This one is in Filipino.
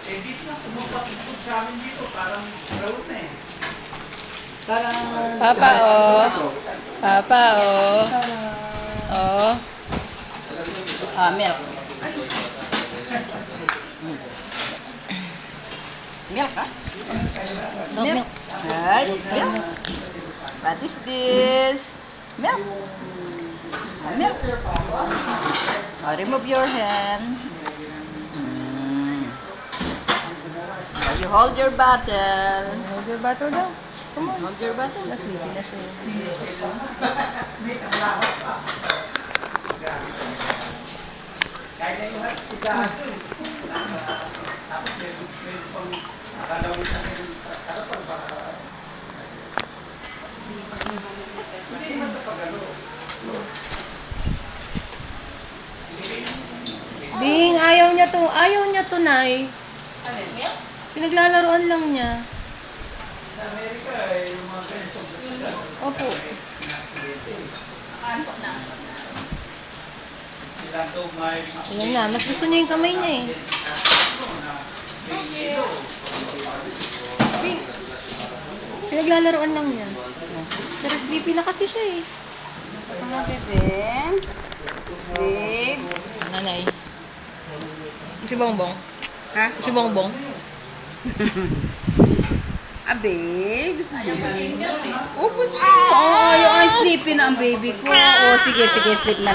Eh, dito na, pumunta sa amin dito, parang road na eh. Papa, oh. Papa, oh. Oh. Milk. Milk, ha? No, milk. Ay, milk. What is this? Milk. Milk. Remove your hand. You hold your bottle. Hold your bottle daw. Come on. Hold your bottle. Nasleepy na siya. Kaya na yung hati-hati. Tapos meron pang nakalawin sa akin. Ano pang baka? Hindi naman sa pagano. Ding, ayaw niya to, Nay. Milk? Pinaglalaroan lang niya. Sa Amerika, yung mga ganyan sobrang Opo. Antok na. Ilan daw may... Ayan na, mas gusto niya yung kamay niya eh. Ding, pinaglalaroan lang niya. Pero sleepy na kasi siya eh. Mga bebe. Babe. Nanay. Si Bongbong. Ha? Si Bongbong. Babes. Ayaw mo si milk eh. Opo, Oo, yung sleepy na ang baby ko. Oo, sige, sleep na.